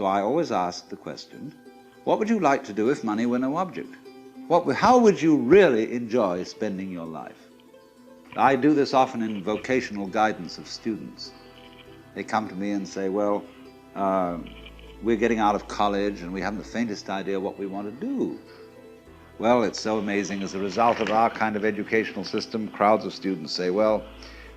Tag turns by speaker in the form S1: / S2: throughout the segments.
S1: So I always ask the question, what would you like to do if money were no object? How would you really enjoy spending your life? I do this often in vocational guidance of students. They come to me and say, well, we're getting out of college and we haven't the faintest idea what we want to do. Well, it's so amazing. As a result of our kind of educational system, crowds of students say, well,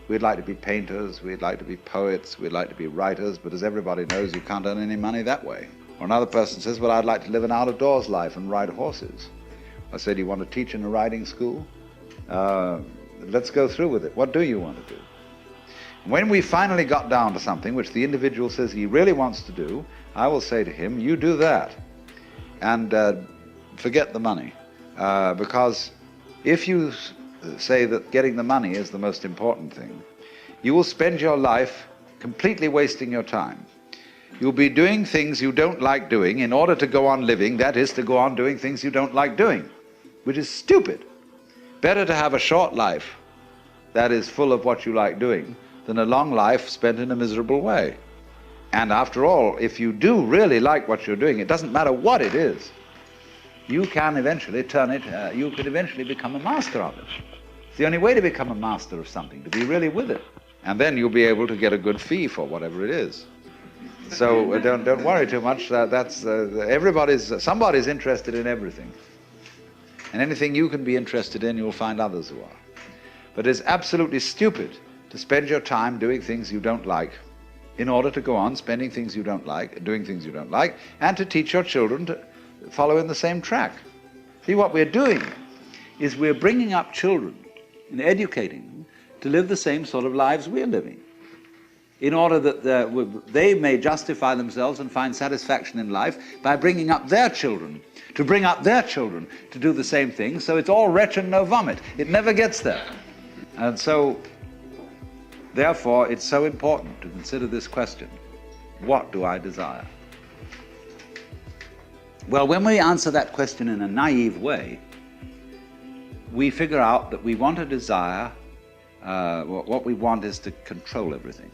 S1: we'd like to be painters, we'd like to be poets, we'd like to be writers, but as everybody knows, you can't earn any money that way. Or another person says, well, I'd like to live an out-of-doors life and ride horses. I said, you want to teach in a riding school? Let's go through with it. What do you want to do? When we finally got down to something which the individual says he really wants to do, I will say to him, you do that, and forget the money. Because if you say that getting the money is the most important thing, you will spend your life completely wasting your time. You'll be doing things you don't like doing in order to go on living, that is, to go on doing things you don't like doing, which is stupid. Better to have a short life that is full of what you like doing than a long life spent in a miserable way. And after all, if you do really like what you're doing, it doesn't matter what it is, you can eventually turn it, you could eventually become a master of it. It's the only way to become a master of something, to be really with it. And then you'll be able to get a good fee for whatever it is. So don't worry too much. Somebody's interested in everything. And anything you can be interested in, you'll find others who are. But it's absolutely stupid to spend your time doing things you don't like in order to go on spending things you don't like, doing things you don't like, and to teach your children to follow in the same track. See, what we're doing is we're bringing up children and educating them to live the same sort of lives we're living, in order that they may justify themselves and find satisfaction in life by bringing up their children, to bring up their children to do the same thing, so it's all retch and no vomit. It never gets there. And so, therefore, it's so important to consider this question, what do I desire? Well, when we answer that question in a naive way, we figure out that we want to desire, what we want is to control everything,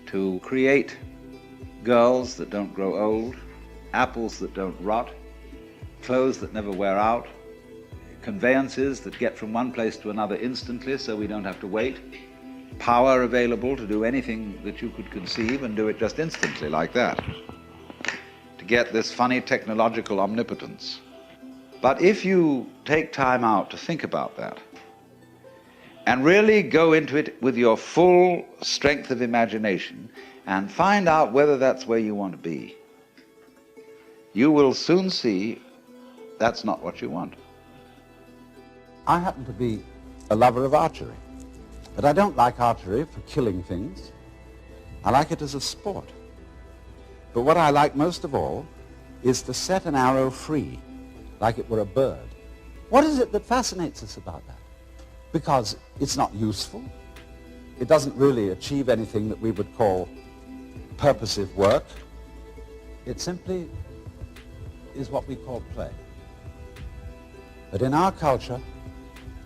S1: to create girls that don't grow old, apples that don't rot, clothes that never wear out, conveyances that get from one place to another instantly so we don't have to wait, power available to do anything that you could conceive and do it just instantly like that, to get this funny technological omnipotence. But if you take time out to think about that and really go into it with your full strength of imagination and find out whether that's where you want to be, you will soon see that's not what you want.
S2: I happen to be a lover of archery, but I don't like archery for killing things. I like it as a sport. But what I like most of all is to set an arrow free, like it were a bird. What is it that fascinates us about that? Because it's not useful. It doesn't really achieve anything that we would call purposive work. It simply is what we call play. But in our culture,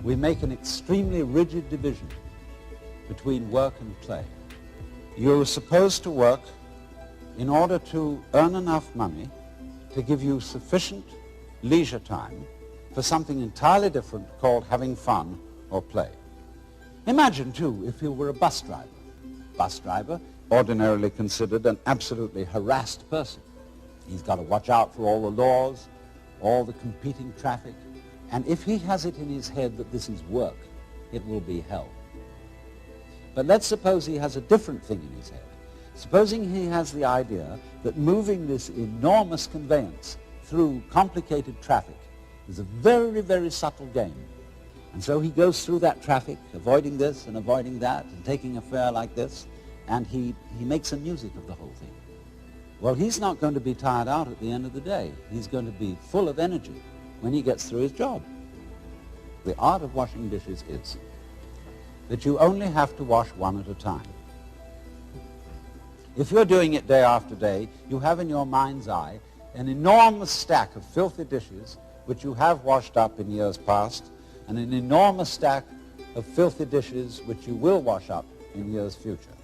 S2: we make an extremely rigid division between work and play. You're supposed to work in order to earn enough money to give you sufficient leisure time for something entirely different called having fun or play. Imagine, too, if you were a bus driver. Bus driver, ordinarily considered an absolutely harassed person. He's got to watch out for all the laws, all the competing traffic, and if he has it in his head that this is work, it will be hell. But let's suppose he has a different thing in his head. Supposing he has the idea that moving this enormous conveyance through complicated traffic is a very, very subtle game. And so he goes through that traffic, avoiding this and avoiding that, and taking a fare like this, and he makes some music of the whole thing. Well, he's not going to be tired out at the end of the day. He's going to be full of energy when he gets through his job. The art of washing dishes is that you only have to wash one at a time. If you're doing it day after day, you have in your mind's eye an enormous stack of filthy dishes which you have washed up in years past, and an enormous stack of filthy dishes which you will wash up in years future.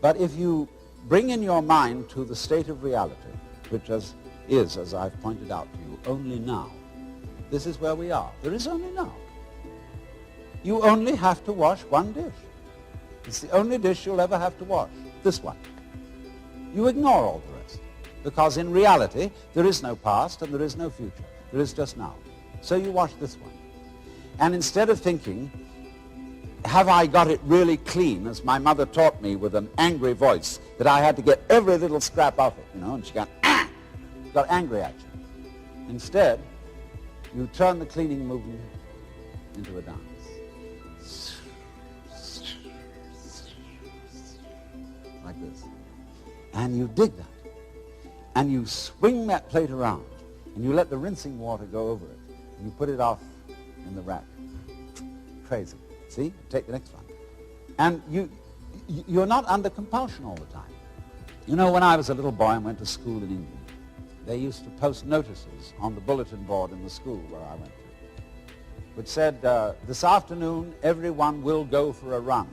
S2: But if you bring in your mind to the state of reality, which is, as I've pointed out to you, only now. This is where we are. There is only now. You only have to wash one dish. It's the only dish you'll ever have to wash, this one. You ignore all the rest, because in reality, there is no past and there is no future. There is just now. So you wash this one. And instead of thinking, have I got it really clean, as my mother taught me with an angry voice, that I had to get every little scrap off it, and she got angry at you. Instead, you turn the cleaning movement into a dance. Like this. And you dig that. And you swing that plate around, and you let the rinsing water go over it, and you put it off in the rack. Crazy. See? Take the next one. And you're not under compulsion all the time. You know, when I was a little boy and went to school in England, they used to post notices on the bulletin board in the school where I went to, which said, this afternoon everyone will go for a run.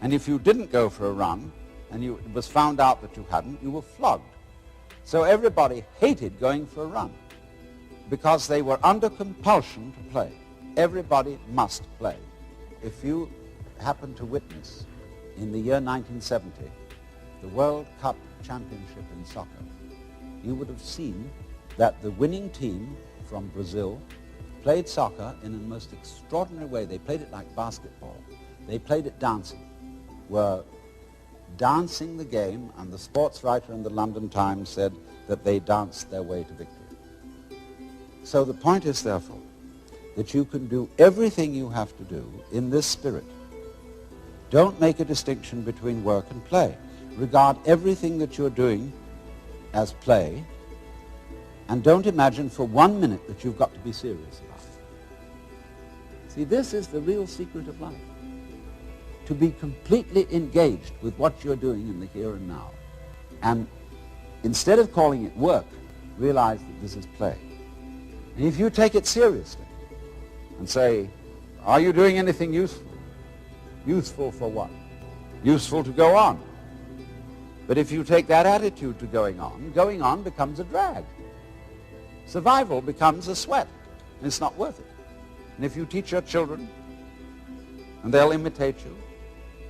S2: And if you didn't go for a run, and it was found out that you hadn't, you were flogged. So everybody hated going for a run, because they were under compulsion to play. Everybody must play. If you happen to witness, in the year 1970, the World Cup Championship in soccer, you would have seen that the winning team from Brazil played soccer in a most extraordinary way. They played it like basketball. They played it dancing, were dancing the game, and the sports writer in the London Times said that they danced their way to victory. So the point is, therefore, that you can do everything you have to do in this spirit. Don't make a distinction between work and play. Regard everything that you're doing as play, and don't imagine for 1 minute that you've got to be serious about it. See, this is the real secret of life. To be completely engaged with what you're doing in the here and now. And instead of calling it work, realize that this is play. And if you take it seriously and say, are you doing anything useful? Useful for what? Useful to go on. But if you take that attitude to going on becomes a drag. Survival becomes a sweat, and it's not worth it. And if you teach your children, and they'll imitate you,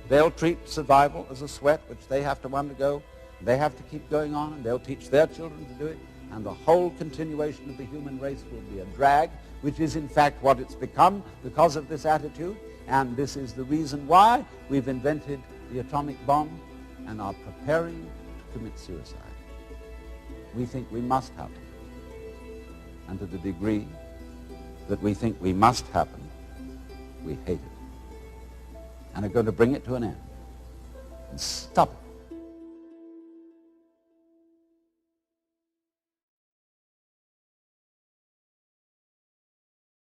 S2: they'll treat survival as a sweat which they have to undergo, they have to keep going on, and they'll teach their children to do it, and the whole continuation of the human race will be a drag, which is in fact what it's become because of this attitude, and this is the reason why we've invented the atomic bomb and are preparing to commit suicide. We think we must happen. And to the degree that we think we must happen, we hate it. And are going to bring it to an end. And stop it.